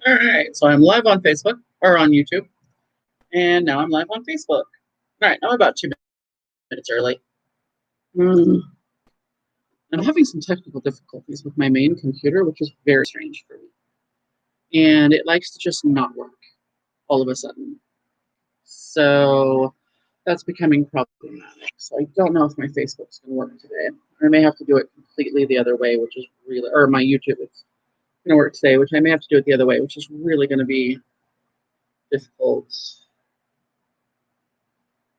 All right, so I'm live on Facebook or on YouTube, and now I'm live on Facebook. All right, I'm about 2 minutes early. I'm having some technical difficulties with my main computer, which is very strange for me. And it likes to just not work all of a sudden. So that's becoming problematic. So I don't know if my Facebook's going to work today. I may have to do it completely the other way, which is really, or my YouTube is going to work today, which I may have to do it the other way, which is really going to be difficult.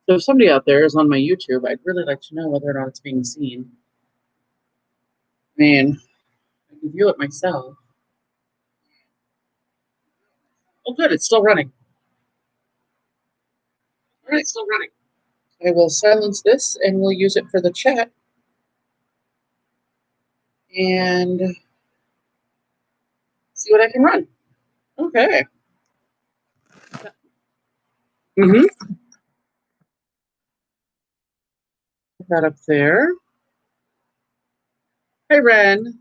So if somebody out there is on my YouTube, I'd really like to know whether or not it's being seen. I mean, I can view it myself. Oh, good, it's still running. All right, it's still running. I will silence this and we'll use it for the chat. And see what I can run. Okay. Put that up there. Hi, Ren.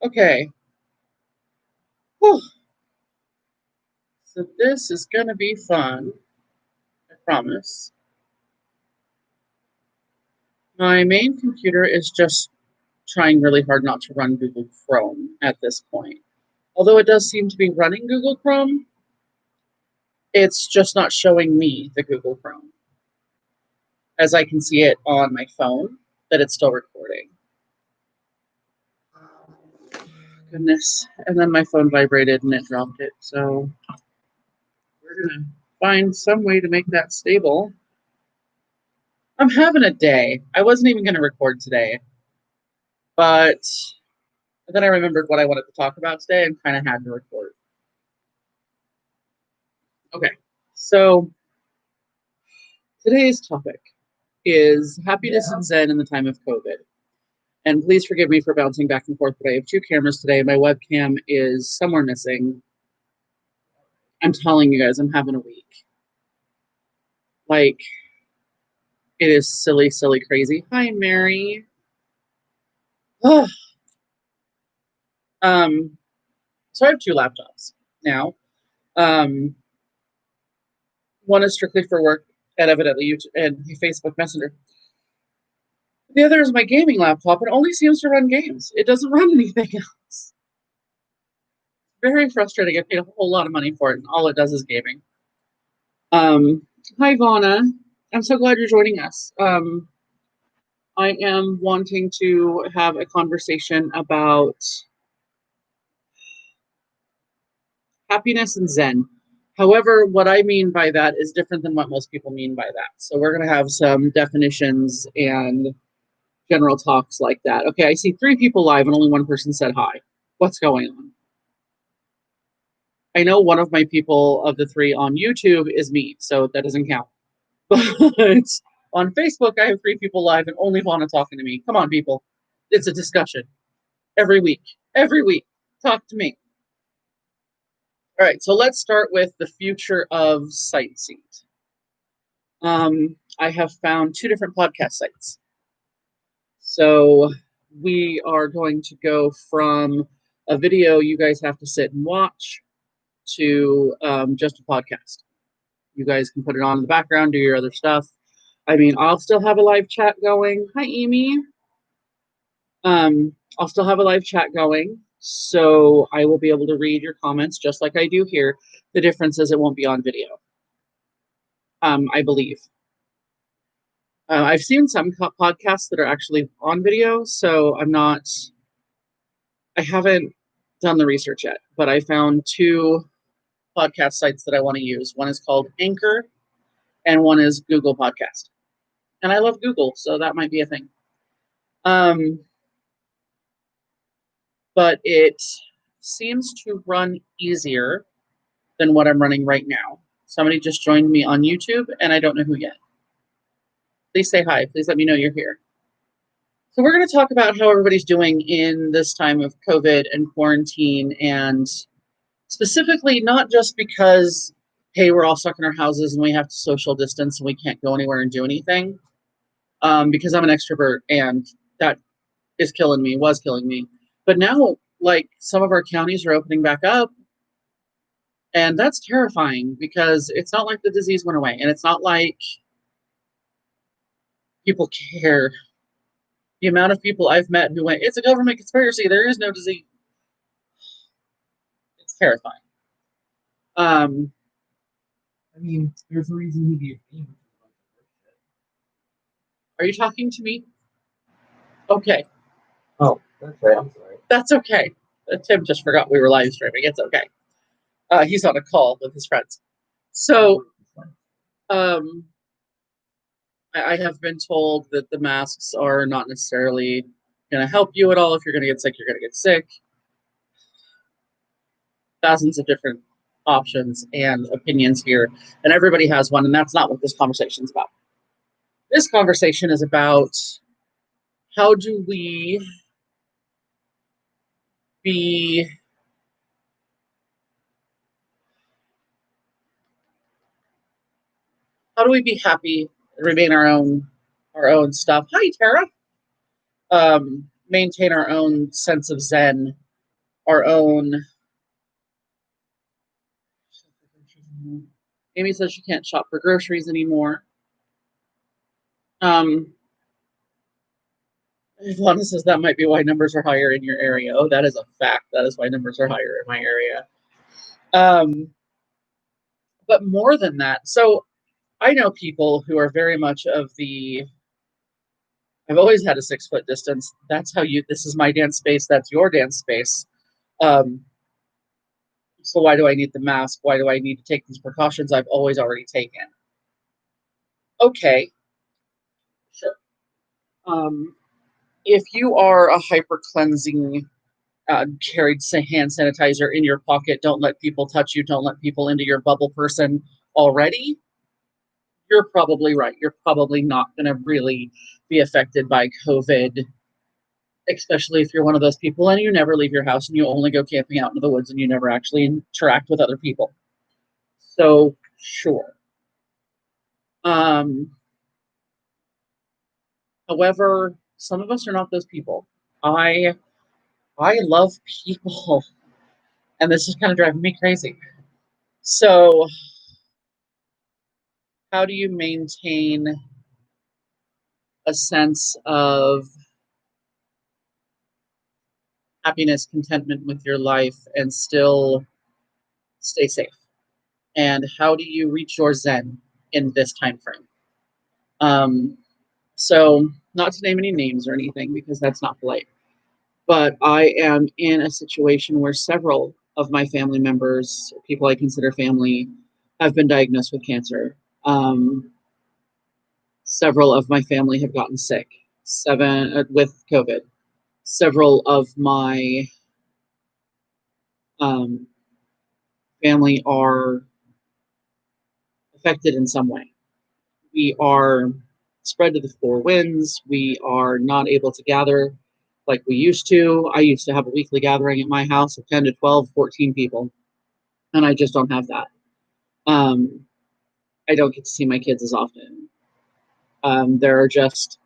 Okay. Whew. So this is going to be fun. I promise. My main computer is just trying really hard not to run Google Chrome at this point. Although it does seem to be running Google Chrome, it's just not showing me the Google Chrome. As I can see it on my phone, that it's still recording. Goodness. And then my phone vibrated and it dropped it. So we're going to find some way to make that stable. I'm having a day. I wasn't even going to record today. But then I remembered what I wanted to talk about today and kind of had to record. Okay. So today's topic is happiness and Zen in the time of COVID. And please forgive me for bouncing back and forth, but I have 2 cameras today. My webcam is somewhere missing. I'm telling you guys, I'm having a week. Like, it is silly, silly, crazy. Hi, Mary. Oh. So I have 2 laptops now. One is strictly for work and evidently YouTube and Facebook Messenger. The other is my gaming laptop. It only seems to run games. It doesn't run anything else. Very frustrating. I paid a whole lot of money for it, and all it does is gaming. Hi, Vana. I'm so glad you're joining us. I am wanting to have a conversation about happiness and Zen. However, what I mean by that is different than what most people mean by that. So we're going to have some definitions and general talks like that. Okay, I see 3 people live and only 1 person said hi. What's going on? I know one of my people of the 3 on YouTube is me, so that doesn't count. But on Facebook, I have 3 people live and only Vana talking to me. Come on, people. It's a discussion. Every week. Every week. Talk to me. All right, so let's start with the future of Sightseed. I have found 2 different podcast sites. So we are going to go from a video you guys have to sit and watch to just a podcast. You guys can put it on in the background, do your other stuff. I mean, I'll still have a live chat going. Hi, Amy. I'll still have a live chat going, so I will be able to read your comments just like I do here. The difference is it won't be on video, I believe. I've seen some podcasts that are actually on video, so I haven't done the research yet, but I found 2 podcast sites that I want to use. One is called Anchor, and one is Google Podcast. And I love Google, so that might be a thing. But it seems to run easier than what I'm running right now. Somebody just joined me on YouTube, and I don't know who yet. Please say hi. Please let me know you're here. So we're going to talk about how everybody's doing in this time of COVID and quarantine, and specifically not just because, hey, we're all stuck in our houses and we have to social distance and we can't go anywhere and do anything, because I'm an extrovert and that is killing me, was killing me. But now, like, some of our counties are opening back up, And that's terrifying because it's not like the disease went away, and it's not like people care. The amount of people I've met who went, it's a government conspiracy, there is no disease. It's terrifying. Um, I mean, there's a reason he gave me. are you talking to me? Okay, Oh, that's right. I'm sorry. that's okay. Tim just forgot we were live streaming. It's okay. He's on a call with his friends. So, um, I have been told that the masks are not necessarily going to help you at all. If you're going to get sick, you're going to get sick. Thousands of different options and opinions here, and everybody has one, and that's not what this conversation is about. This conversation is about how do we be happy and remain our own stuff. Hi, Tara. Maintain our own sense of zen, our own. Amy says she can't shop for groceries anymore. Lana says that might be why numbers are higher in your area. Oh, that is a fact. That is why numbers are higher in my area. But more than that, so I know people who are very much of the I've always had a 6 foot distance. That's how this is my dance space. That's your dance space. Um, so why do I need the mask? Why do I need to take these precautions I've always already taken? Okay, sure. If you are a hyper cleansing, carried hand sanitizer in your pocket, don't let people touch you, don't let people into your bubble person already, you're probably right. You're probably not going to really be affected by COVID, especially if you're one of those people and you never leave your house and you only go camping out into the woods and you never actually interact with other people. So, sure. Um, However, some of us are not those people. I I love people, and this is kind of driving me crazy. So, how do you maintain a sense of happiness, contentment with your life, and still stay safe? And how do you reach your zen in this time frame? Um, so, not to name any names or anything because that's not polite, but I am in a situation where several of my family members, people I consider family, have been diagnosed with cancer. Several of my family have gotten sick, with COVID. Several of my um, family are affected in some way. We are spread to the four winds. We are not able to gather like we used to. I used to have a weekly gathering at my house of 10 to 12, 14 people, and I just don't have that. Um, I don't get to see my kids as often. There are just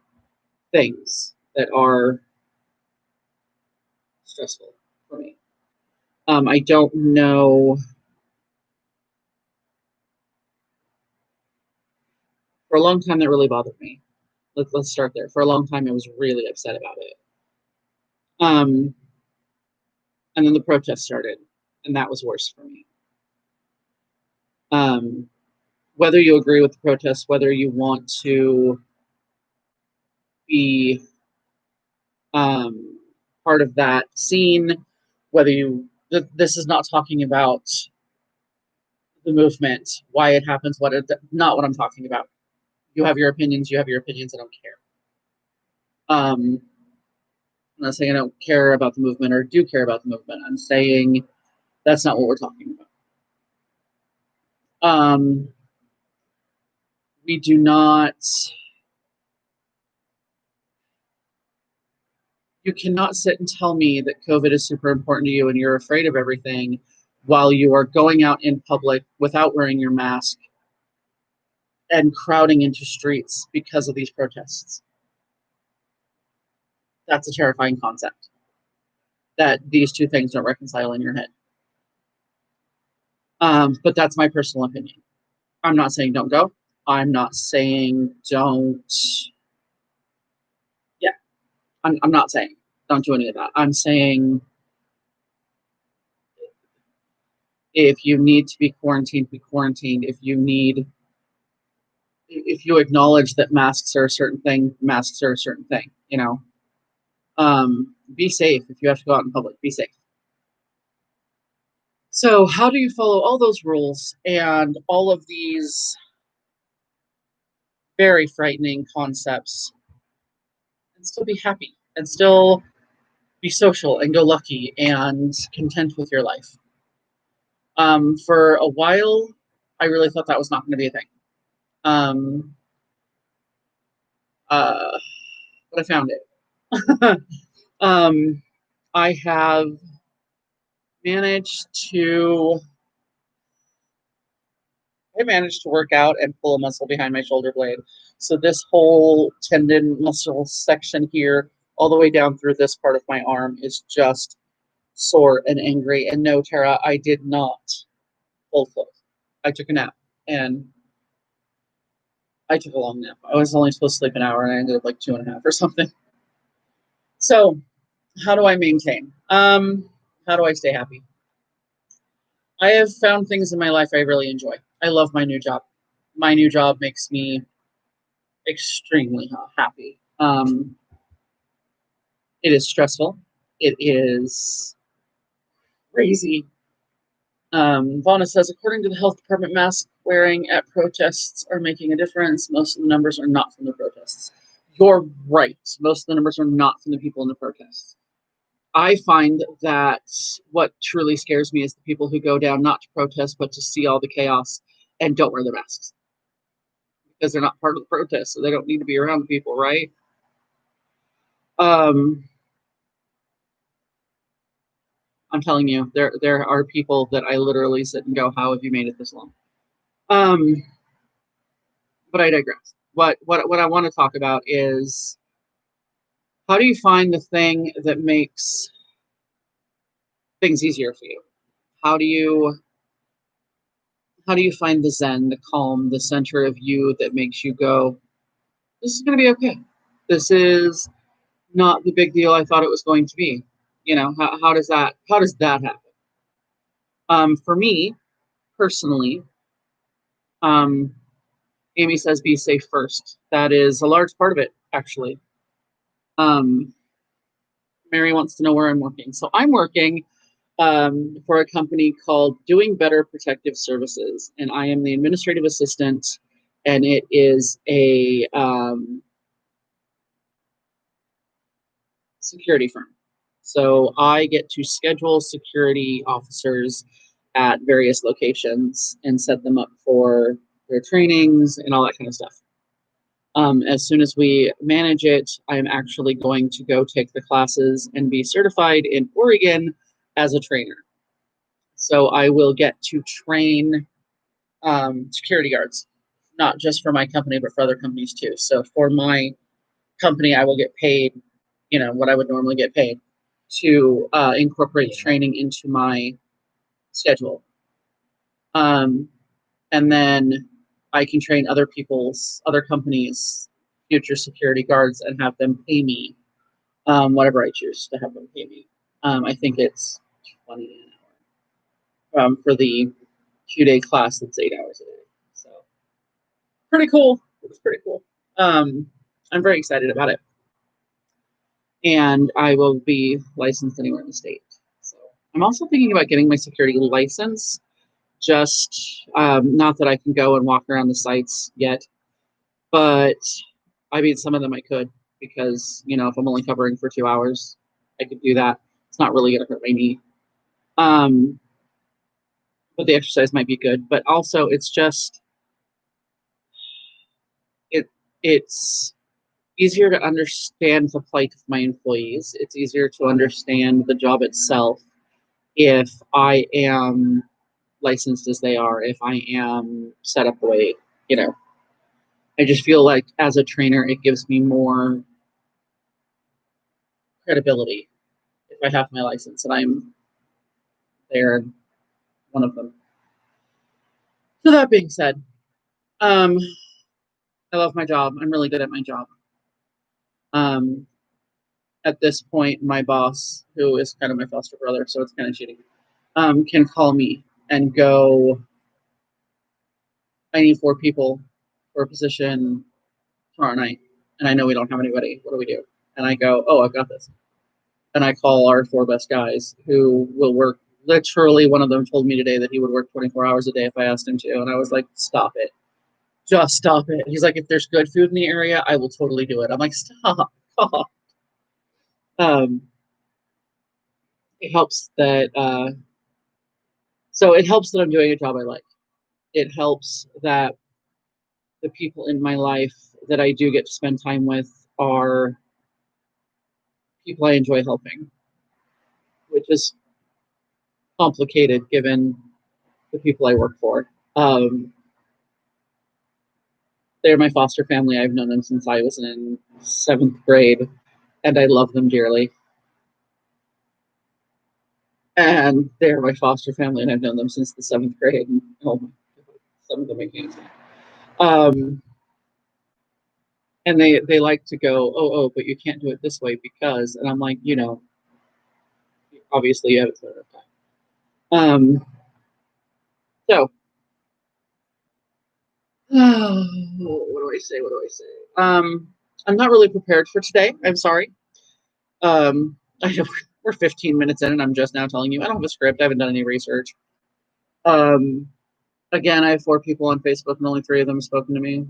things that are stressful for me. I don't know. For a long time, that really bothered me. Let's start there. For a long time, I was really upset about it. Um, and then the protests started, and that was worse for me. Um, whether you agree with the protests, whether you want to be part of that scene, whether you this is not talking about the movement, why it happens, not what I'm talking about. You have your opinions. You have your opinions. I don't care. I'm not saying I don't care about the movement or do care about the movement. I'm saying that's not what we're talking about. We do not. You cannot sit and tell me that COVID is super important to you and you're afraid of everything while you are going out in public without wearing your mask and crowding into streets because of these protests. That's a terrifying concept that these two things don't reconcile in your head. But that's my personal opinion. I'm not saying don't go. I'm not saying don't. Yeah, I'm not saying don't do any of that. I'm saying if you need to be quarantined, be quarantined. If you acknowledge that masks are a certain thing, masks are a certain thing, be safe. If you have to go out in public, be safe. So how do you follow all those rules and all of these very frightening concepts and still be happy and still be social and go lucky and content with your life? For a while, I really thought that was not going to be a thing. Um, but I found it. um, I have managed to work out and pull a muscle behind my shoulder blade. So this whole tendon muscle section here, all the way down through this part of my arm, is just sore and angry. And no, Tara, I did not pull close. I took a nap, and I took a long nap. I was only supposed to sleep an hour, and I ended up like 2.5 or something. So how do I maintain? How do I stay happy? I have found things in my life I really enjoy. I love my new job. My new job makes me extremely happy. It is stressful. It is crazy. Vonna says, according to the health department, mask wearing at protests are making a difference. Most of the numbers are not from the protests. You're right. Most of the numbers are not from the people in the protests. I find that what truly scares me is the people who go down not to protest, but to see all the chaos and don't wear their masks because they're not part of the protest, so they don't need to be around people, right? I'm telling you, there are people that I literally sit and go, "How have you made it this long?" But I digress. What I want to talk about is how do you find the thing that makes things easier for you? How do you find the zen, the calm, the center of you that makes you go, this is going to be okay. This is not the big deal I thought it was going to be. How does that happen? For me personally, um, Amy says be safe first. That is a large part of it, actually. Mary wants to know where I'm working. So I'm working for a company called Doing Better Protective Services, and I am the administrative assistant, and it is a security firm. So I get to schedule security officers at various locations and set them up for their trainings and all that kind of stuff. As soon as we manage it, I'm actually going to go take the classes and be certified in Oregon as a trainer. So I will get to train security guards, not just for my company, but for other companies too. So for my company, I will get paid, what I would normally get paid to incorporate training into my schedule. And then I can train other companies, future security guards, and have them pay me whatever I choose to have them pay me. I think it's 20 an hour for the 2-day class that's 8 hours a day. So pretty cool. It's pretty cool. I'm very excited about it. And I will be licensed anywhere in the state. So I'm also thinking about getting my security license. Just not that I can go and walk around the sites yet, but I mean, some of them I could because, if I'm only covering for 2 hours, I could do that. It's not really going to hurt my knee. But the exercise might be good. But also, it's just, it's easier to understand the plight of my employees. It's easier to understand the job itself if I am licensed as they are, if I am set up the way, I just feel like as a trainer, it gives me more credibility if I have my license and I'm there, one of them. So that being said, I love my job. I'm really good at my job. Um, at this point, my boss, who is kind of my foster brother, so it's kind of cheating, can call me and go, I need 4 people for a position tomorrow night. And I know we don't have anybody. What do we do? And I go, oh, I've got this. And I call our 4 best guys who will work. Literally, one of them told me today that he would work 24 hours a day if I asked him to. And I was like, stop it. Just stop it. He's like, if there's good food in the area, I will totally do it. I'm like, stop. um, it helps that, so it helps that I'm doing a job I like. It helps that the people in my life that I do get to spend time with are people I enjoy helping, which is complicated given the people I work for. They're my foster family. I've known them since I was in 7th grade, and I love them dearly. And they're my foster family, and I've known them since the 7th grade. And oh my God, some of them make me insane. And they like to go, oh, but you can't do it this way because, and I'm like, obviously you have it set up. So what do I say? I'm not really prepared for today. I'm sorry. I know we're 15 minutes in, and I'm just now telling you I don't have a script. I haven't done any research. Um, Again, I have 4 people on Facebook, and only 3 of them have spoken to me.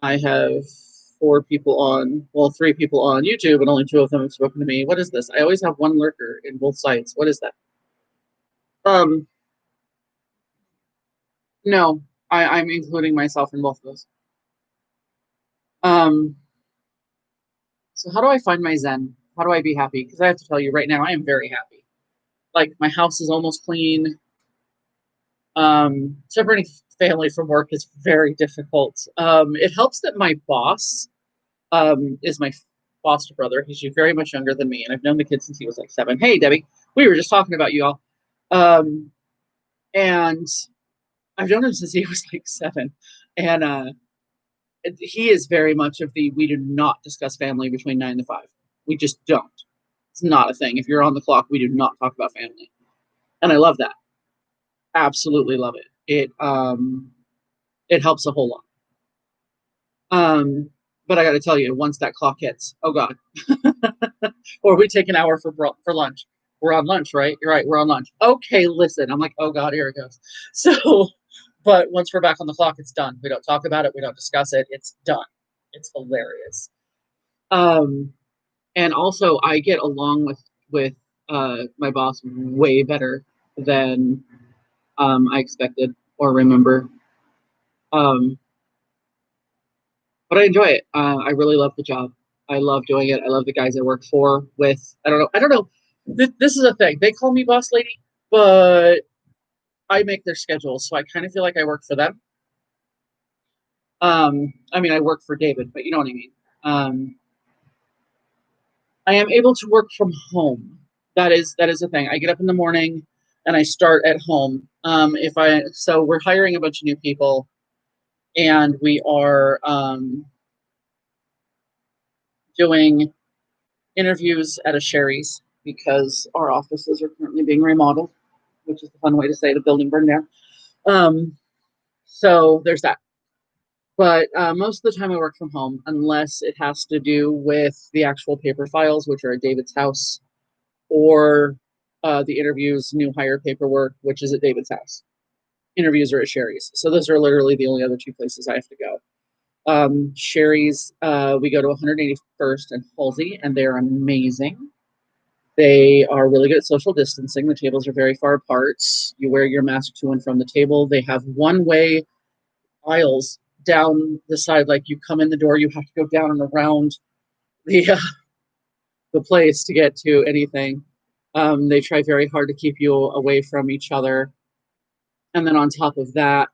I have 3 people on YouTube, and only 2 of them have spoken to me. What is this? I always have one lurker in both sites. What is that? No, I'm including myself in both of those. Um, so how do I find my zen? How do I be happy? Because I have to tell you right now, I am very happy. Like my house is almost clean. Separating family from work is very difficult. It helps that my boss is my foster brother. He's very much younger than me, and I've known the kid since he was like 7. Hey, Debbie, we were just talking about you all. And I've known him since he was like 7. And he is very much of the we do not discuss family between 9 to 5. We just don't. It's not a thing. If you're on the clock, we do not talk about family. And I love that. Absolutely love it. It helps a whole lot. But I got to tell you, once that clock hits, oh God, or we take an hour for lunch. We're on lunch, right? You're right. We're on lunch. Okay, listen. I'm like, oh God, here it goes. So, but once we're back on the clock, it's done. We don't talk about it. We don't discuss it. It's done. It's hilarious. And also I get along with my boss way better than I expected or remember. But I enjoy it. I really love the job. I love doing it. I love the guys I work for with. I don't know. This is a thing. They call me boss lady, but I make their schedules, so I kind of feel like I work for them. I mean, I work for David, but you know what I mean. I am able to work from home. That is a thing. I get up in the morning and I start at home. So we're hiring a bunch of new people, and we are doing interviews at a Sherry's because our offices are currently being remodeled, which is a fun way to say the building burned down. So there's that. But most of the time I work from home, unless it has to do with the actual paper files, which are at David's house, or the interviews, new hire paperwork, which is at David's house. Interviews are at Sherry's. So those are literally the only other 2 places I have to go. Sherry's, we go to 181st and Halsey, and they're amazing. They are really good at social distancing. The tables are very far apart. You wear your mask to and from the table. They have one-way aisles down the side. Like you come in the door, you have to go down and around the place to get to anything. They try very hard to keep you away from each other. And then on top of that,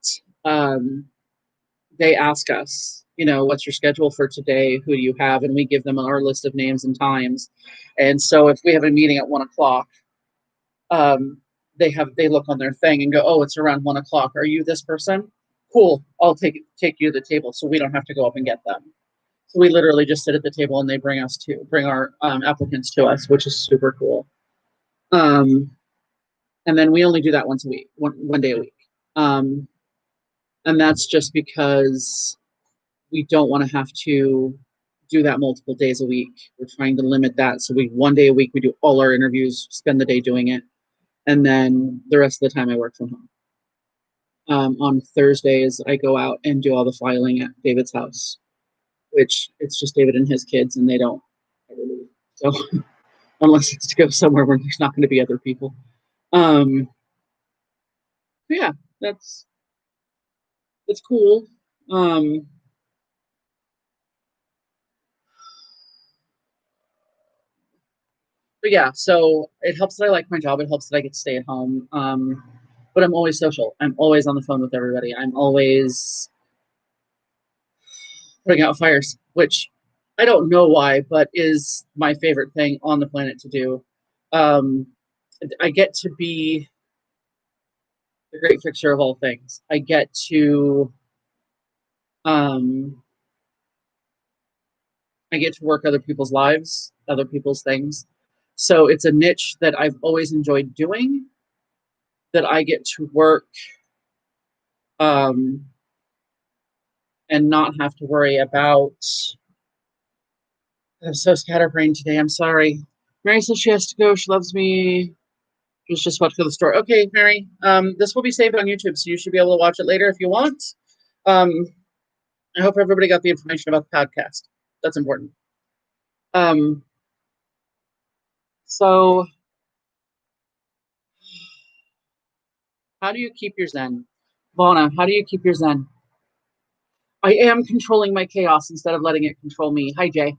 they ask us, what's your schedule for today? Who do you have? And we give them our list of names and times. And so if we have a meeting at 1 o'clock, they look on their thing and go, oh, it's around 1 o'clock. Are you this person? Cool. I'll take you to the table so we don't have to go up and get them. So we literally just sit at the table and they bring our applicants to us, which is super cool. And then we only do that once a week, one day a week. And that's just because we don't want to have to do that multiple days a week. We're trying to limit that. So one day a week, we do all our interviews, spend the day doing it. And then the rest of the time I work from home. On Thursdays, I go out and do all the filing at David's house, which it's just David and his kids, and they don't ever leave. So unless it's to go somewhere where there's not going to be other people. Yeah, that's cool. But yeah, so it helps that I like my job. It helps that I get to stay at home. But I'm always social. I'm always on the phone with everybody. I'm always putting out fires, which I don't know why, but is my favorite thing on the planet to do. I get to be the great fixer of all things. I get to work other people's lives, other people's things. So it's a niche that I've always enjoyed doing, that I get to work and not have to worry about. I'm so scatterbrained today. I'm sorry. Mary says she has to go. She loves me. She was just about to go to the store. Okay, Mary. This will be saved on YouTube, so you should be able to watch it later if you want. I hope everybody got the information about the podcast. That's important. So how do you keep your zen? Vona, how do you keep your zen? I am controlling my chaos instead of letting it control me. Hi, Jay.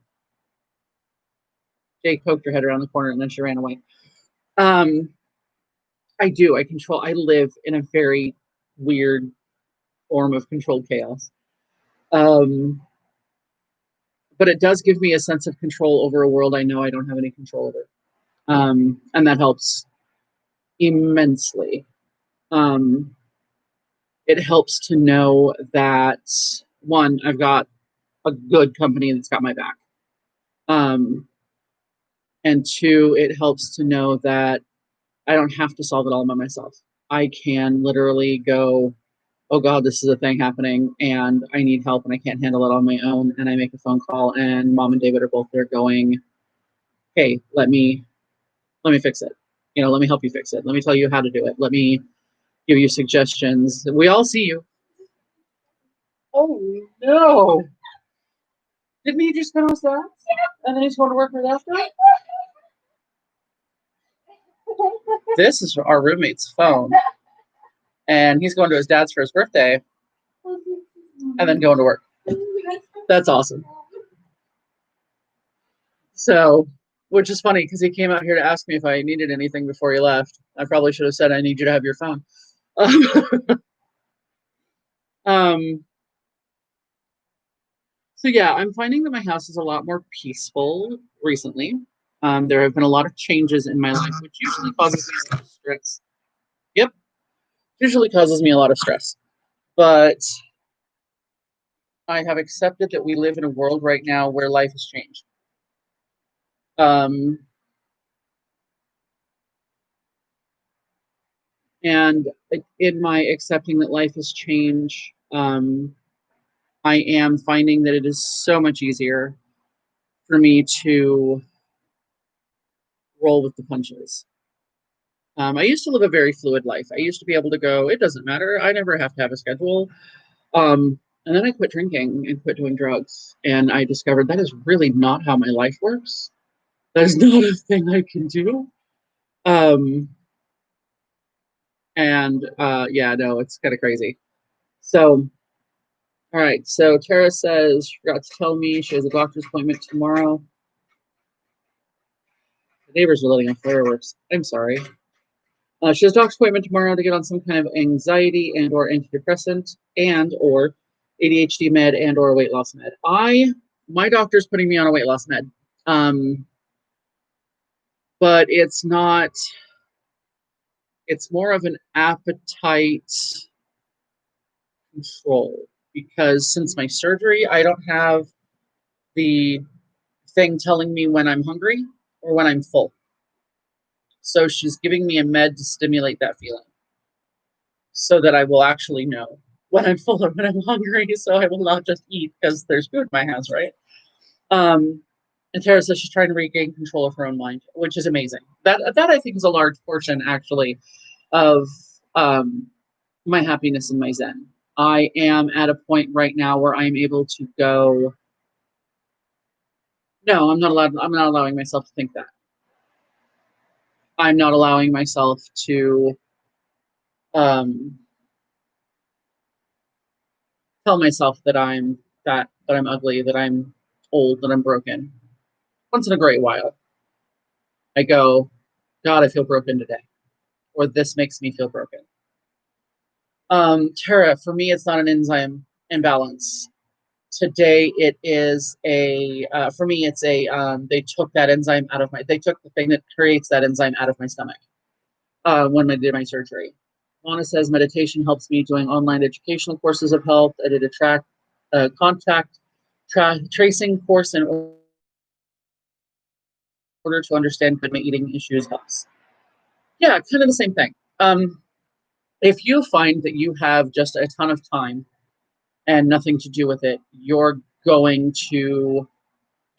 Jay poked her head around the corner and then she ran away. I do. I live in a very weird form of controlled chaos. But it does give me a sense of control over a world I know I don't have any control over. And that helps immensely. It helps to know that, one, I've got a good company that's got my back. And two, it helps to know that I don't have to solve it all by myself. I can literally go, oh God, this is a thing happening and I need help and I can't handle it on my own. And I make a phone call and Mom and David are both there going, hey, let me fix it. Let me help you fix it. Let me tell you how to do it. Let me give you suggestions. We all see you. Oh no. Didn't he just go outside? And then he's going to work right after? This is our roommate's phone. And he's going to his dad's for his birthday. And then going to work. That's awesome. So, which is funny because he came out here to ask me if I needed anything before he left. I probably should have said, I need you to have your phone. So yeah, I'm finding that my house is a lot more peaceful recently. There have been a lot of changes in my life, which usually causes me a lot of stress. Yep. Usually causes me a lot of stress. But I have accepted that we live in a world right now where life has changed. And in my accepting that life has changed, I am finding that it is so much easier for me to roll with the punches. I used to live a very fluid life. I used to be able to go, it doesn't matter. I never have to have a schedule. And then I quit drinking and quit doing drugs. And I discovered that is really not how my life works. That is not a thing I can do. Yeah, no, it's kind of crazy. So, all right. So Tara says she forgot to tell me she has a doctor's appointment tomorrow. The neighbors are letting off fireworks. I'm sorry. She has a doctor's appointment tomorrow to get on some kind of anxiety and or antidepressant and or ADHD med and or weight loss med. My doctor's putting me on a weight loss med. But it's not It's more of an appetite control because since my surgery, I don't have the thing telling me when I'm hungry or when I'm full. So she's giving me a med to stimulate that feeling so that I will actually know when I'm full or when I'm hungry. So I will not just eat because there's food in my house, right? And Tara says she's trying to regain control of her own mind, which is amazing. That I think is a large portion actually of my happiness and my zen. I am at a point right now where I'm able to go, no, I'm not allowing myself to think that. I'm not allowing myself to tell myself that I'm fat, that I'm ugly, that I'm old, that I'm broken. Once in a great while, I go, God, I feel broken today, or this makes me feel broken. Tara, for me, it's not an enzyme imbalance. Today, it is for me, it's they took that enzyme out of they took the thing that creates that enzyme out of my stomach when I did my surgery. Mona says meditation helps me. Doing online educational courses have helped. I did a contact tracing course in order to understand my eating issues helps. Yeah, kind of the same thing. If you find that you have just a ton of time and nothing to do with it, you're going to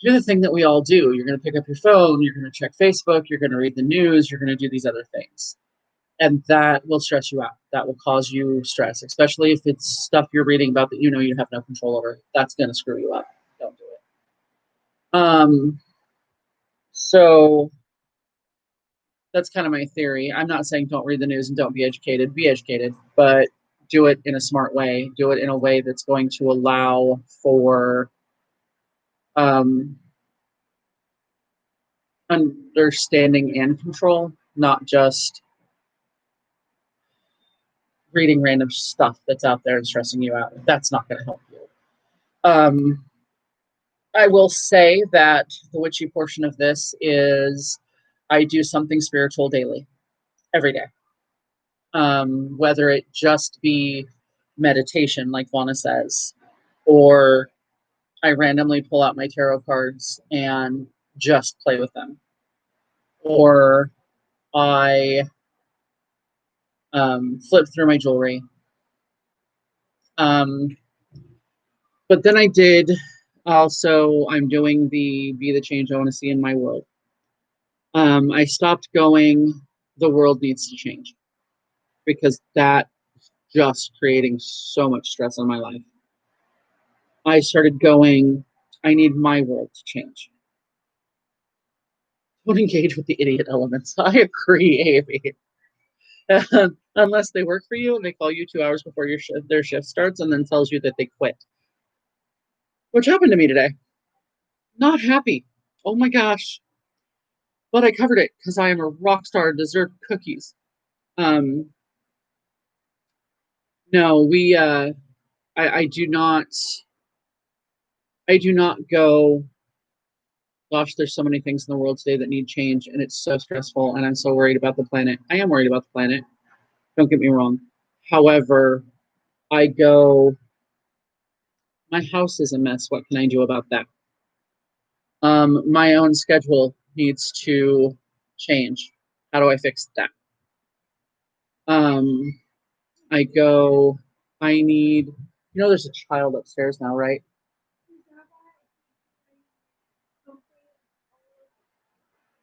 do the thing that we all do. You're going to pick up your phone, you're going to check Facebook, you're going to read the news, you're going to do these other things. And that will stress you out. That will cause you stress, especially if it's stuff you're reading about that you know you have no control over. That's going to screw you up. Don't do it. So that's kind of my theory. I'm not saying don't read the news and don't be educated. Be educated, but do it in a smart way. Do it in a way that's going to allow for understanding and control, not just reading random stuff that's out there and stressing you out. That's not going to help you. I will say that the witchy portion of this is I do something spiritual daily, every day. Whether it just be meditation, like Vana says, or I randomly pull out my tarot cards and just play with them, or I flip through my jewelry. But then I did also, I'm doing the Be the Change I Want to See in My World. I stopped going, the world needs to change, because that just creating so much stress on my life. I started going, I need my world to change. Don't engage with the idiot elements. I agree, Amy. Unless they work for you and they call you 2 hours before their shift starts and then tells you that they quit. Which happened to me today. Not happy. Oh my gosh. But I covered it because I am a rock star, deserve cookies. No, I do not go, gosh, there's so many things in the world today that need change and it's so stressful and I'm so worried about the planet. I am worried about the planet. Don't get me wrong. However, I go, my house is a mess. What can I do about that? My own schedule needs to change. How do I fix that? I go, I need, there's a child upstairs now, right?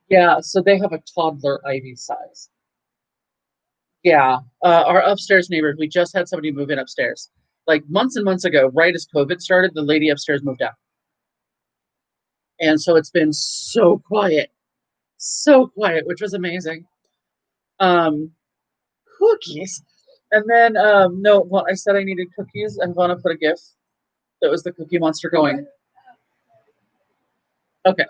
Yeah, so they have a toddler Ivy size. Yeah, our upstairs neighbors, we just had somebody move in upstairs. Like months and months ago, right as COVID started, the lady upstairs moved out. And so it's been so quiet, which was amazing. Cookies. And then, no, well, I said I needed cookies and Vana put a GIF that was the Cookie Monster going. Okay.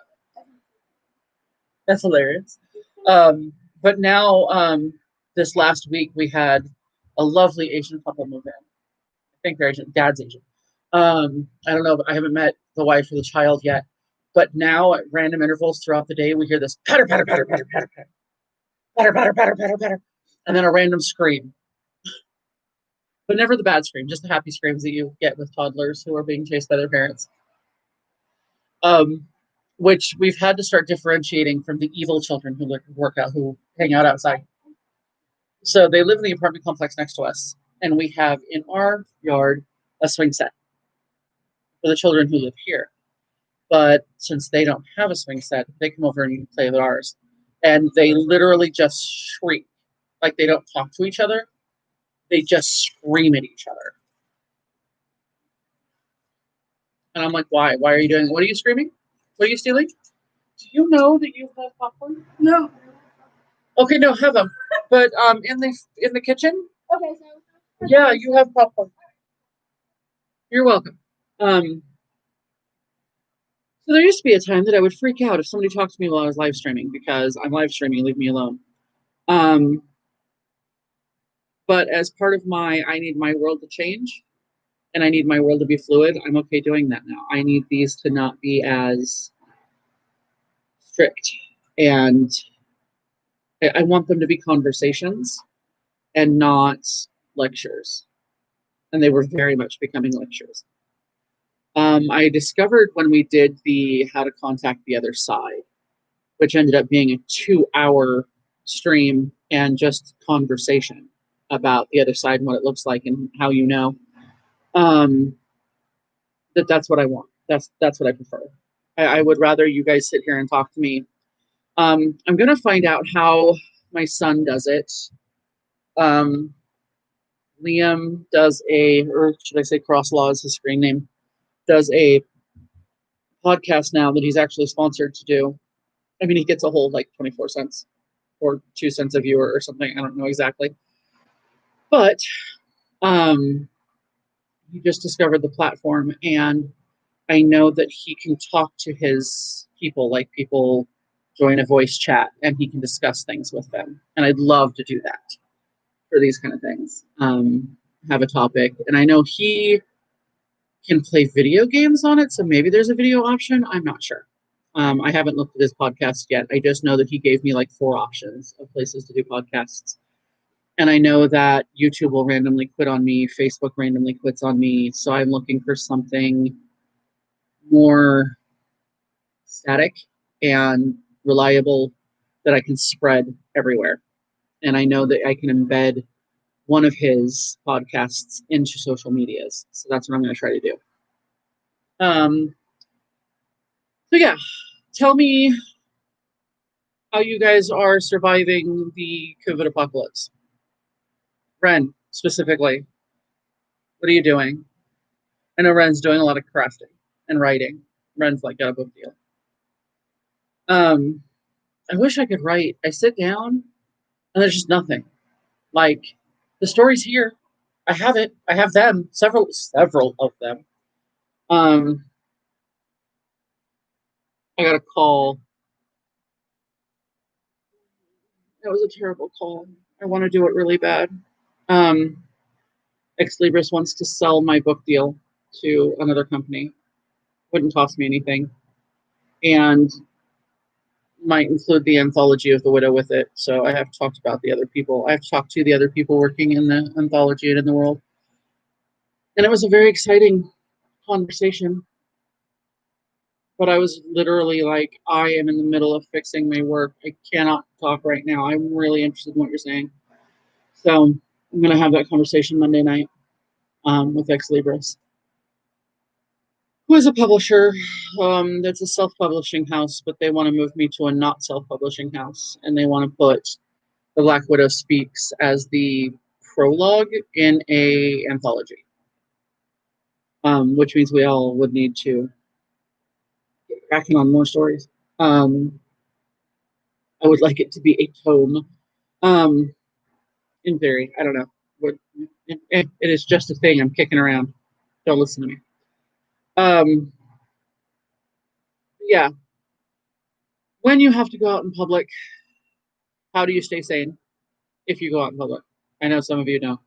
That's hilarious. But now, this last week, we had a lovely Asian couple move in. I think they're Asian. Dad's Asian. I don't know, but I haven't met the wife or the child yet. But now, at random intervals throughout the day, we hear this patter, patter, patter, patter, patter, patter, patter, patter, patter, patter, patter. and then a random scream. But never the bad scream, just the happy screams that you get with toddlers who are being chased by their parents. Which we've had to start differentiating from the evil children who hang out outside. So they live in the apartment complex next to us, and we have in our yard a swing set for the children who live here. But since they don't have a swing set, they come over and play with ours. And they literally just shriek. Like they don't talk to each other. They just scream at each other. And I'm like, why? Why are you doing it? What are you screaming? What are you stealing? Do you know that you have popcorn? No. Okay, no, have them. But in the kitchen? Okay, so. Yeah, you have popcorn. You're welcome. So there used to be a time that I would freak out if somebody talked to me while I was live streaming because I'm live streaming, leave me alone. But as part of I need my world to change and I need my world to be fluid, I'm okay doing that now. I need these to not be as strict, and I want them to be conversations and not lectures. And they were very much becoming lectures. I discovered when we did the How to Contact the Other Side, which ended up being a 2-hour stream and just conversation about the other side and what it looks like and how you know, that's what I want. That's what I prefer. I would rather you guys sit here and talk to me. I'm going to find out how my son does it. Liam does or should I say Crosslaw is his screen name, does a podcast now that he's actually sponsored to do. I mean, he gets a whole like 24 cents or 2 cents a viewer or something. I don't know exactly. But he just discovered the platform, and I know that he can talk to his people, like people join a voice chat and he can discuss things with them. And I'd love to do that for these kind of things. Have a topic. And I know he can play video games on it, so maybe there's a video option. I'm not sure. I haven't looked at his podcast yet. I just know that he gave me like 4 options of places to do podcasts. And I know that YouTube will randomly quit on me. Facebook randomly quits on me. So I'm looking for something more static and reliable that I can spread everywhere. And I know that I can embed one of his podcasts into social medias. So that's what I'm going to try to do. So yeah, tell me how you guys are surviving the COVID apocalypse. Ren, specifically, what are you doing? I know Ren's doing a lot of crafting and writing. Ren's like got a book deal. I wish I could write. I sit down and there's just nothing. Like the story's here. I have it. I have them. Several of them. I got a call. That was a terrible call. I want to do it really bad. Ex Libris wants to sell my book deal to another company. Wouldn't cost me anything. And might include the anthology of The Widow with it. So I have talked about the other people. I have talked to the other people working in the anthology and in the world. And it was a very exciting conversation. But I was literally like, I am in the middle of fixing my work. I cannot talk right now. I'm really interested in what you're saying. So I'm going to have that conversation Monday night with Ex Libris, who is a publisher. That's a self-publishing house, but they want to move me to a not self-publishing house. And they want to put The Black Widow Speaks as the prologue in a anthology. Which means we all would need to get cracking on more stories. I would like it to be a tome. In theory, I don't know. It is just a thing I'm kicking around. Don't listen to me. Yeah. When you have to go out in public, how do you stay sane if you go out in public? I know some of you know.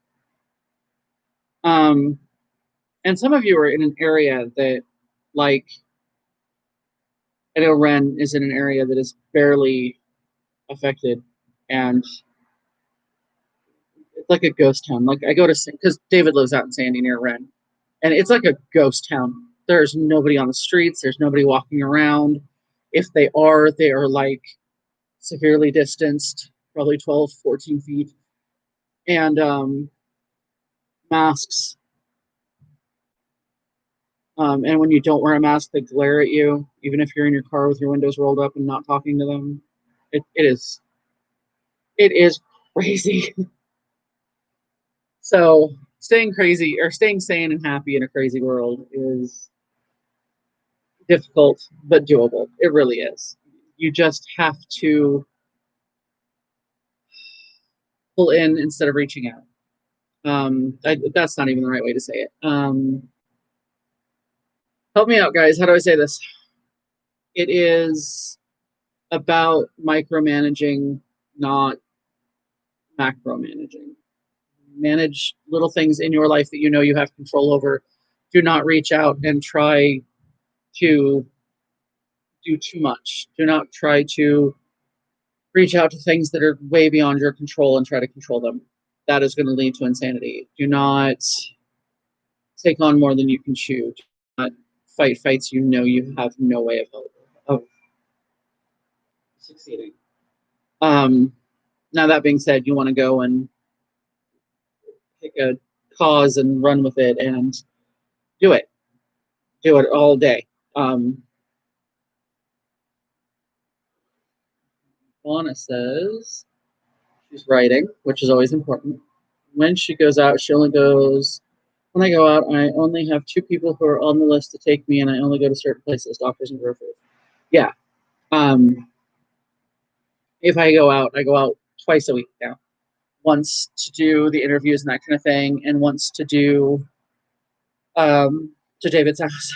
And some of you are in an area that, like, I know Ren is in an area that is barely affected, and like a ghost town. Like I go to, because David lives out in Sandy near Ren, and it's like a ghost town. There's nobody on the streets. There's nobody walking around. If they are like severely distanced, probably 12, 14 feet. And masks. And when you don't wear a mask, they glare at you, even if you're in your car with your windows rolled up and not talking to them. It is crazy. So staying crazy or staying sane and happy in a crazy world is difficult, but doable. It really is. You just have to pull in instead of reaching out. That's not even the right way to say it. Help me out, guys. How do I say this? It is about micromanaging, not macromanaging. Manage little things in your life that you know you have control over. Do not reach out and try to do too much. Do not try to reach out to things that are way beyond your control and try to control them. That is going to lead to insanity. Do not take on more than you can chew. Do not fight fights you know you have no way of succeeding. Now that being said, you want to go and pick a cause and run with it and do it. Do it all day. Lana says she's writing, which is always important. When she goes out, she only goes. When I go out, I only have 2 people who are on the list to take me, and I only go to certain places, doctors and groceries. Yeah. If I go out twice a week now. Once to do the interviews and that kind of thing, and once to do to David's house.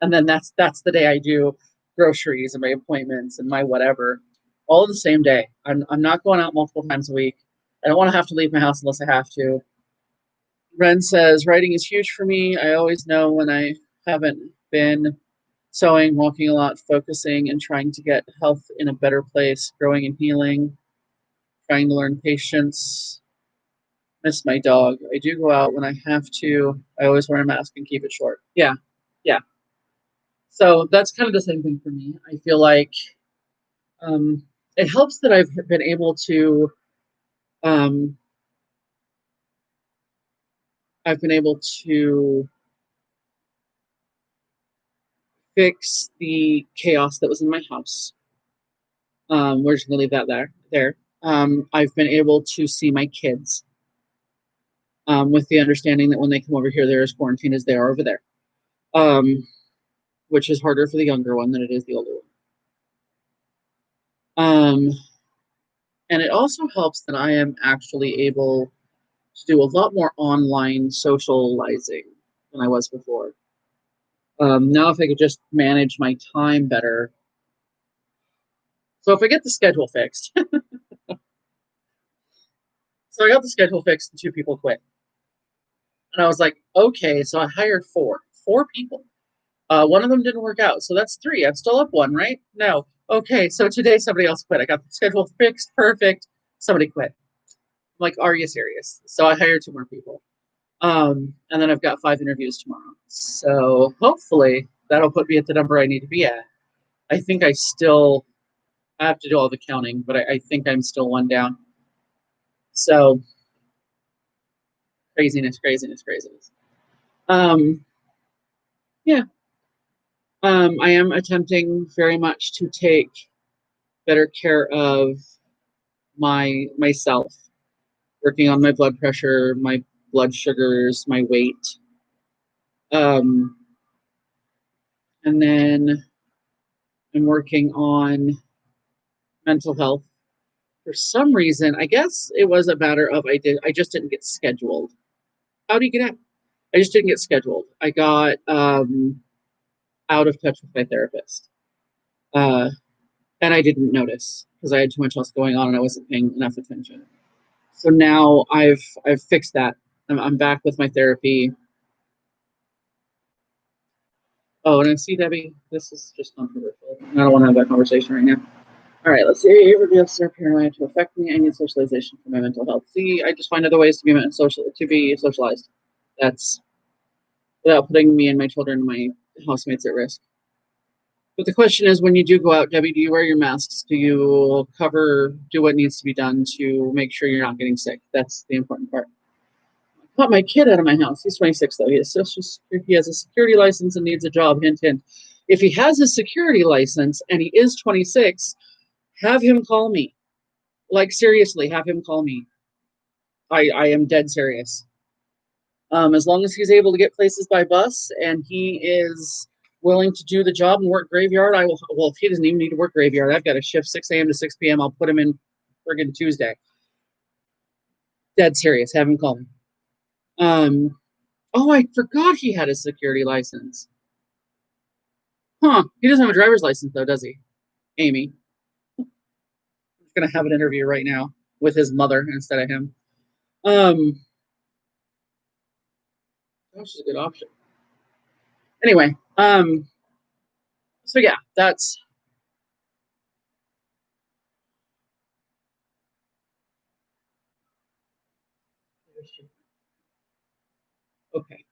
And then that's the day I do groceries and my appointments and my whatever, all in the same day. I'm not going out multiple times a week. I don't want to have to leave my house unless I have to. Ren says writing is huge for me. I always know when I haven't been sewing, walking a lot, focusing, and trying to get health in a better place, growing and healing, trying to learn patience. Miss my dog. I do go out when I have to. I always wear a mask and keep it short. Yeah. Yeah. So that's kind of the same thing for me. I feel like it helps that I've been able to um, fix the chaos that was in my house. We're just gonna leave that there. I've been able to see my kids with the understanding that when they come over here, they're as quarantined as they are over there, which is harder for the younger one than it is the older one. And it also helps that I am actually able to do a lot more online socializing than I was before. Now, if I could just manage my time better. So if I get the schedule fixed, so I got the schedule fixed and 2 people quit. And I was like, okay, so I hired 4 people. One of them didn't work out. So that's 3. I'm still up 1, right? No. Okay, so today somebody else quit. I got the schedule fixed. Perfect. Somebody quit. I'm like, are you serious? So I hired 2 more people. And then I've got 5 interviews tomorrow. So hopefully that'll put me at the number I need to be at. I think I have to do all the counting, but I think I'm still 1 down. So craziness. Yeah. I am attempting very much to take better care of myself, working on my blood pressure, my blood sugars, my weight. And then I'm working on mental health. For some reason, I guess it was a matter of I just didn't get scheduled. How do you get out? I just didn't get scheduled. I got out of touch with my therapist. And I didn't notice because I had too much else going on and I wasn't paying enough attention. So now I've fixed that. I'm back with my therapy. Oh, and I see, Debbie, this is just controversial. I don't want to have that conversation right now. All right, let's see. Reveals are paranoid to affect me. I need socialization for my mental health. See, I just find other ways to be socialized. That's without putting me and my children and my housemates at risk. But the question is, when you do go out, Debbie, do you wear your masks? Do you do what needs to be done to make sure you're not getting sick? That's the important part. I got my kid out of my house. He's 26 though. He has a security license and needs a job. Hint, hint. If he has a security license and he is 26, have him call me. Like seriously, have him call me. I am dead serious. As long as he's able to get places by bus and he is willing to do the job and work graveyard, I will. Well, if he doesn't even need to work graveyard, I've got a shift 6 a.m. to 6 p.m. I'll put him in friggin' Tuesday. Dead serious. Have him call me. Oh, I forgot he had a security license. Huh. He doesn't have a driver's license though, does he? Amy. I'm gonna have an interview right now with his mother instead of him. Which is a good option. Anyway, so yeah, that's okay.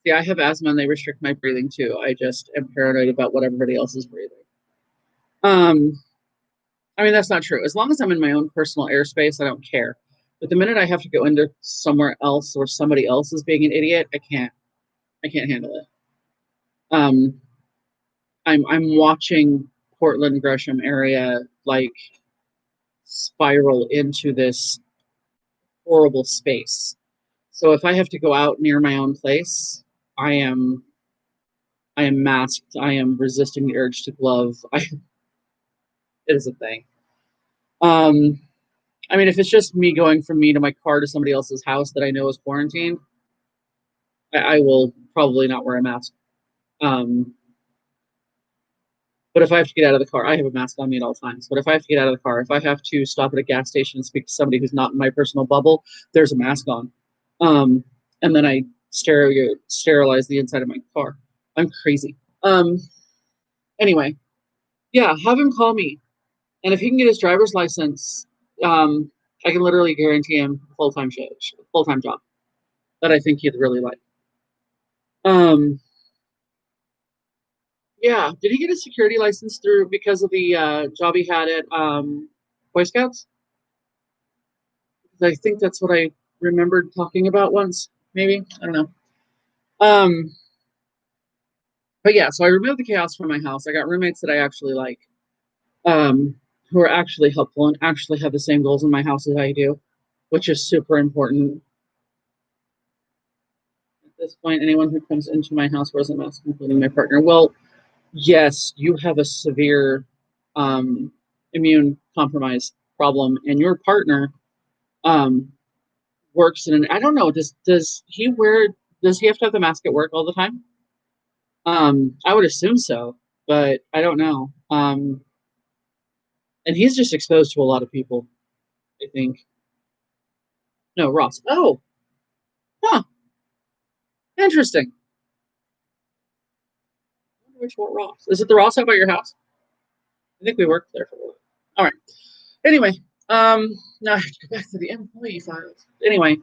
See, I have asthma and they restrict my breathing too. I just am paranoid about what everybody else is breathing. I mean, that's not true. As long as I'm in my own personal airspace, I don't care. But the minute I have to go into somewhere else or somebody else is being an idiot, I can't handle it. I'm watching Portland Gresham area like spiral into this horrible space. So if I have to go out near my own place, I am masked. I am resisting the urge to glove. It is a thing. I mean, if it's just me going from me to my car to somebody else's house that I know is quarantined, I will probably not wear a mask. But if I have to get out of the car, I have a mask on me at all times. But if I have to get out of the car, if I have to stop at a gas station and speak to somebody who's not in my personal bubble, there's a mask on. And then I sterilize the inside of my car. I'm crazy. Anyway, yeah, have him call me. And if he can get his driver's license, I can literally guarantee him a full-time job that I think he'd really like. Yeah, did he get a security license through because of the job he had at Boy Scouts? I think that's what I remembered talking about once, maybe. I don't know. But yeah, so I removed the chaos from my house. I got roommates that I actually like, who are actually helpful and actually have the same goals in my house as I do, which is super important. At this point, anyone who comes into my house wears a mask, including my partner. Well, yes, you have a severe immune compromise problem, and your partner works in an. I don't know. Does he have to have the mask at work all the time? I would assume so, but I don't know. And he's just exposed to a lot of people, I think. No, Ross. Oh, huh. Interesting. Which one, Ross? Is it the Ross out by your house? I think we worked there for a while. All right. Anyway, now I have to go back to the employee files. Anyway,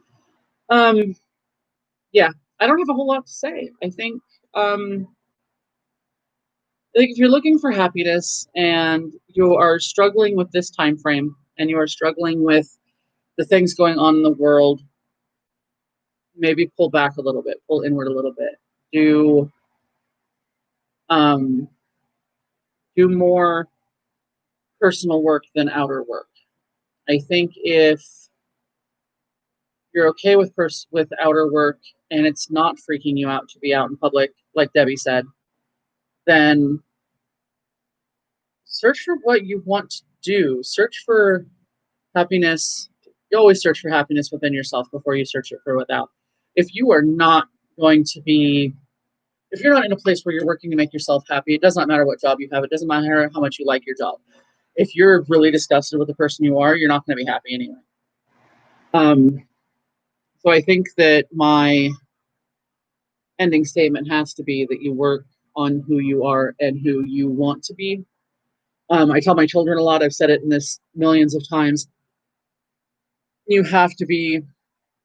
yeah, I don't have a whole lot to say. I think, like if you're looking for happiness and you are struggling with this time frame and you are struggling with the things going on in the world, maybe pull back a little bit, pull inward a little bit. Do more personal work than outer work. I think if you're okay with outer work and it's not freaking you out to be out in public, like Debbie said, then search for what you want to do. Search for happiness. You always search for happiness within yourself before you search it for without. If you are not going to be, if you're not in a place where you're working to make yourself happy, it does not matter what job you have. It doesn't matter how much you like your job. If you're really disgusted with the person you are, you're not going to be happy anyway. So I think that my ending statement has to be that you work on who you are and who you want to be. I tell my children a lot, I've said it in this millions of times. You have to be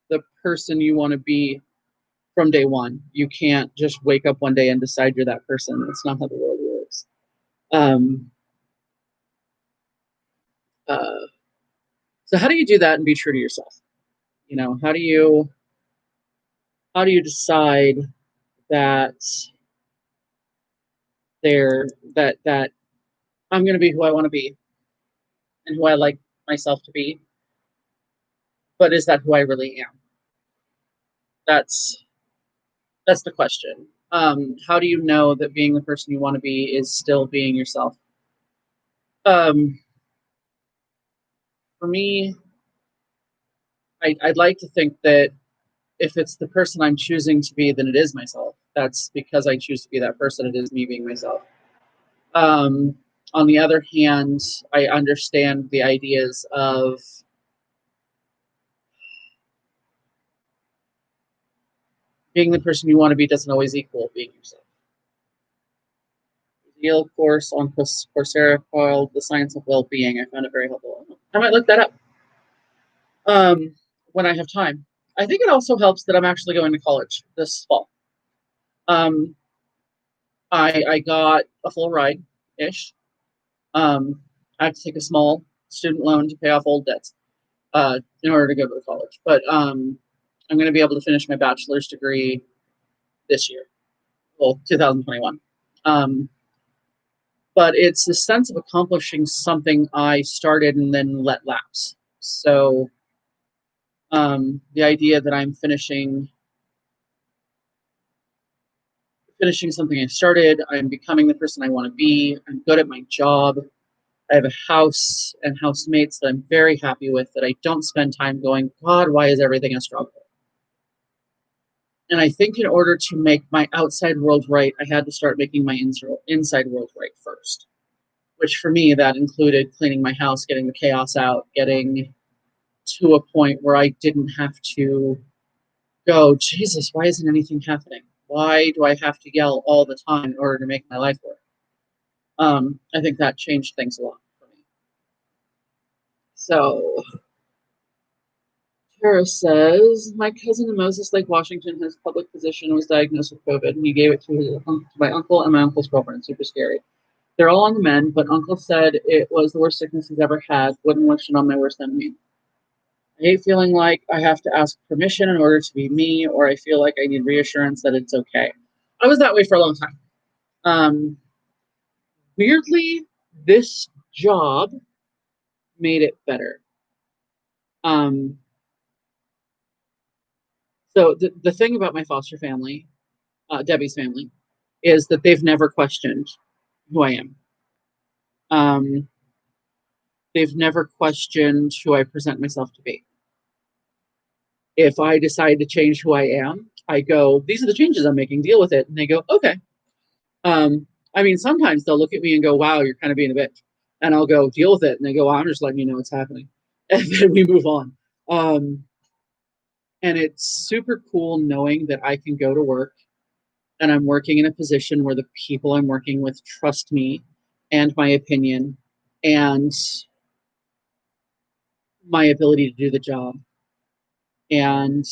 the person you want to be from day one. You can't just wake up one day and decide you're that person. That's not how the world works. Um, uh, so how do you do that and be true to yourself? You know, how do you decide that there that I'm going to be who I want to be and who I like myself to be, but is that who I really am? That's that's the question. How do you know that being the person you want to be is still being yourself? Um, for me, I'd like to think that if it's the person I'm choosing to be, then it is myself. That's because I choose to be that person. It is me being myself. Um, on the other hand, I understand the ideas of being the person you want to be doesn't always equal being yourself. Yale course on Coursera called The Science of Well-Being. I found it very helpful. I might look that up um, when I have time. I think it also helps that I'm actually going to college this fall. Um, I got a full ride ish. I have to take a small student loan to pay off old debts in order to go to college. But I'm going to be able to finish my bachelor's degree this year, well, 2021. Um, but it's the sense of accomplishing something I started and then let lapse. So the idea that I'm finishing something I started, I'm becoming the person I want to be, I'm good at my job, I have a house and housemates that I'm very happy with, that I don't spend time going, God, why is everything a struggle? And I think in order to make my outside world right, I had to start making my inside world right first. Which for me, that included cleaning my house, getting the chaos out, getting to a point where I didn't have to go, Jesus, why isn't anything happening? Why do I have to yell all the time in order to make my life work? I think that changed things a lot for me. So Tara says, my cousin in Moses Lake, Washington, his public physician was diagnosed with COVID, and he gave it to my uncle and my uncle's girlfriend. Super scary. They're all on the mend, but uncle said it was the worst sickness he's ever had. Wouldn't wish it on my worst enemy. I hate feeling like I have to ask permission in order to be me, or I feel like I need reassurance that it's okay. I was that way for a long time. Weirdly, this job made it better. So the thing about my foster family, Debbie's family, is that they've never questioned who I am. They've never questioned who I present myself to be. If I decide to change who I am, I go, these are the changes I'm making, deal with it. And they go, okay. I mean, sometimes they'll look at me and go, wow, you're kind of being a bitch. And I'll go, deal with it. And they go, well, I'm just letting you know what's happening. And then we move on. And it's super cool knowing that I can go to work and I'm working in a position where the people I'm working with trust me and my opinion and my ability to do the job. And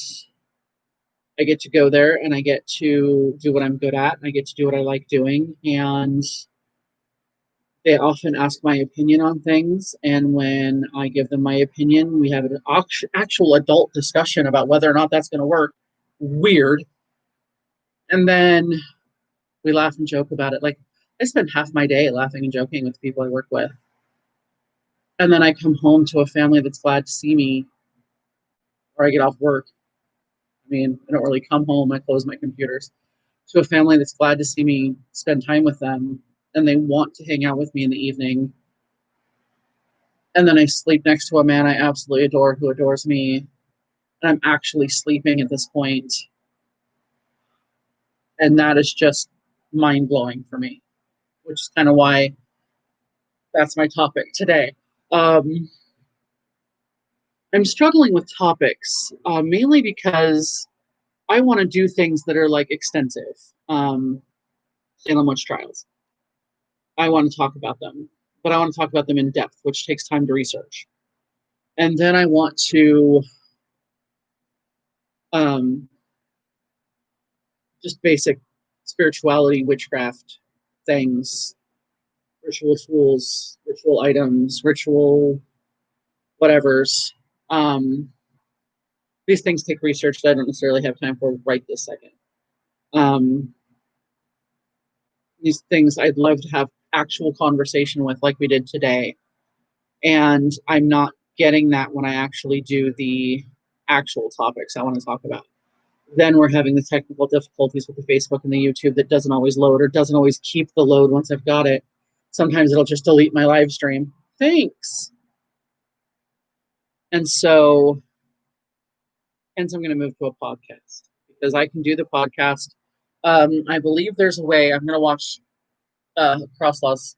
I get to go there and I get to do what I'm good at. And I get to do what I like doing. And they often ask my opinion on things. And when I give them my opinion, we have an actual adult discussion about whether or not that's going to work. Weird. And then we laugh and joke about it. Like, I spend half my day laughing and joking with the people I work with. And then I come home to a family that's glad to see me, or I get off work. I mean, I don't really come home, I close my computers. To a family that's glad to see me, spend time with them, and they want to hang out with me in the evening. And then I sleep next to a man I absolutely adore who adores me. And I'm actually sleeping at this point. And that is just mind blowing for me, which is kind of why that's my topic today. I'm struggling with topics, mainly because I want to do things that are like extensive. Salem witch trials. I want to talk about them. but I want to talk about them in depth, which takes time to research. And then I want to just basic spirituality, witchcraft things, ritual tools, ritual items, ritual whatevers. These things take research that I don't necessarily have time for right this second. These things I'd love to have actual conversation with, like we did today. And I'm not getting that when I actually do the actual topics I want to talk about. Then we're having the technical difficulties with the Facebook and the YouTube that doesn't always load or doesn't always keep the load once I've got it. Sometimes it'll just delete my live stream. Thanks. And so, hence I'm going to move to a podcast because I can do the podcast. I believe there's a way. I'm going to watch Crosslaw's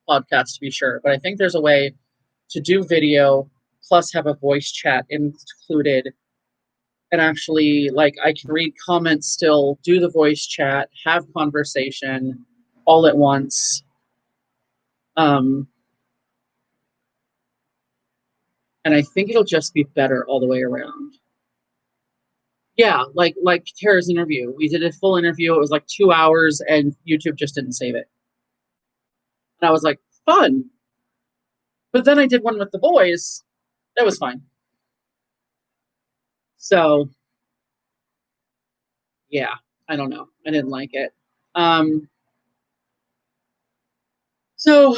podcast to be sure, but I think there's a way to do video plus have a voice chat included. And actually, like, I can read comments still, do the voice chat, have conversation all at once. And I think it'll just be better all the way around. Yeah, like Tara's interview. We did a full interview. It was like 2 hours, and YouTube just didn't save it. And I was like, fun. But then I did one with the boys. That was fine. So, yeah, I don't know. I didn't like it. So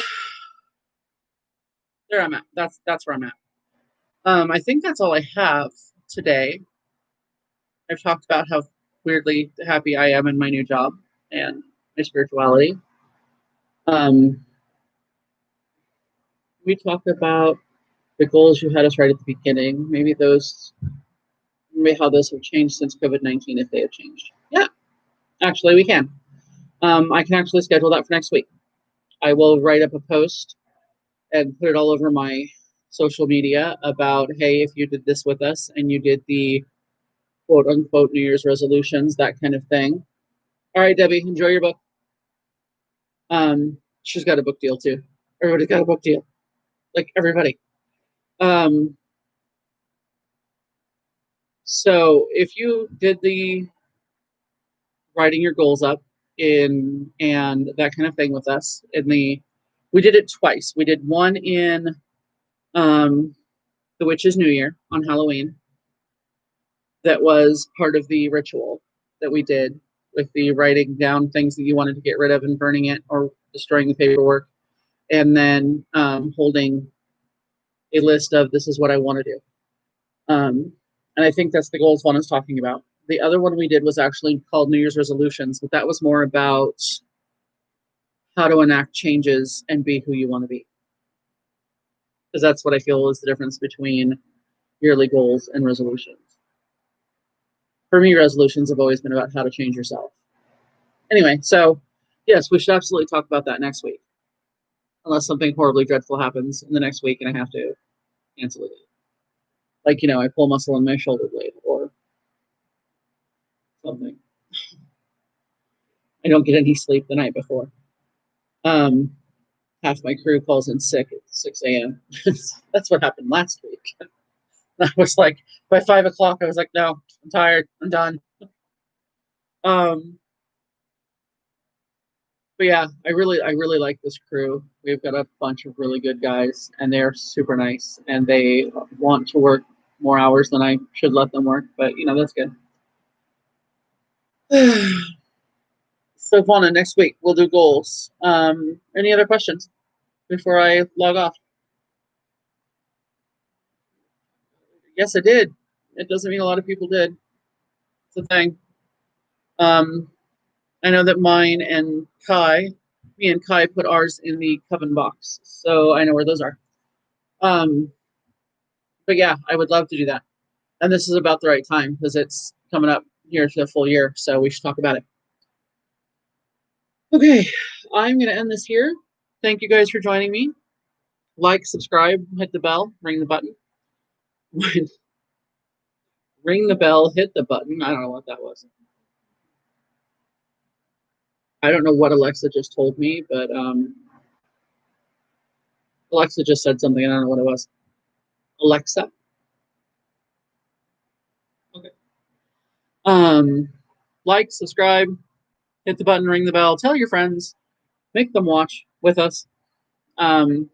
there I'm at. That's where I'm at. I think that's all I have today. I've talked about how weirdly happy I am in my new job and my spirituality. We talked about the goals you had us right at the beginning. Maybe how those have changed since COVID-19, if they have changed. Yeah, actually, we can. I can actually schedule that for next week. I will write up a post and put it all over my social media about, hey, if you did this with us and you did the quote unquote New Year's resolutions, that kind of thing. All right, Debbie, enjoy your book. She's got a book deal too. Everybody's got a book deal. Like everybody. So if you did the writing your goals up in and that kind of thing with us we did it twice. We did one in the Witch's New Year on Halloween. That was part of the ritual that we did with the writing down things that you wanted to get rid of and burning it or destroying the paperwork, and then holding a list of this is what I want to do. And I think that's the goals one is talking about. The other one we did was actually called New Year's resolutions, but that was more about how to enact changes and be who you want to be. Because that's what I feel is the difference between yearly goals and resolutions. For me, resolutions have always been about how to change yourself. Anyway, so yes, we should absolutely talk about that next week. Unless something horribly dreadful happens in the next week and I have to cancel it. Like, I pull muscle in my shoulder blade or something. I don't get any sleep the night before. Half my crew calls in sick at 6 a.m. That's what happened last week. I was like, by 5 o'clock, I was like, no, I'm tired. I'm done. But yeah, I really like this crew. We've got a bunch of really good guys, and they're super nice, and they want to work more hours than I should let them work. But that's good. So Vonna, next week we'll do goals. Any other questions before I log off? Yes, I did. It doesn't mean a lot of people did. It's a thing. I know that me and Kai put ours in the coven box, so I know where those are. But yeah, I would love to do that. And this is about the right time because it's coming up here to a full year, so we should talk about it. Okay, I'm going to end this here. Thank you guys for joining me. Like, subscribe, hit the bell, ring the button. Ring the bell, hit the button. I don't know what that was. I don't know what Alexa just told me, but Alexa just said something. I don't know what it was. Alexa. Okay. Like, subscribe, hit the button, ring the bell, tell your friends, make them watch with us. And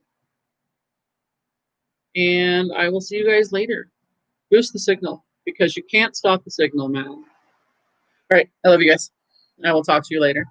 I will see you guys later. Boost the signal because you can't stop the signal, man. All right. I love you guys. I will talk to you later.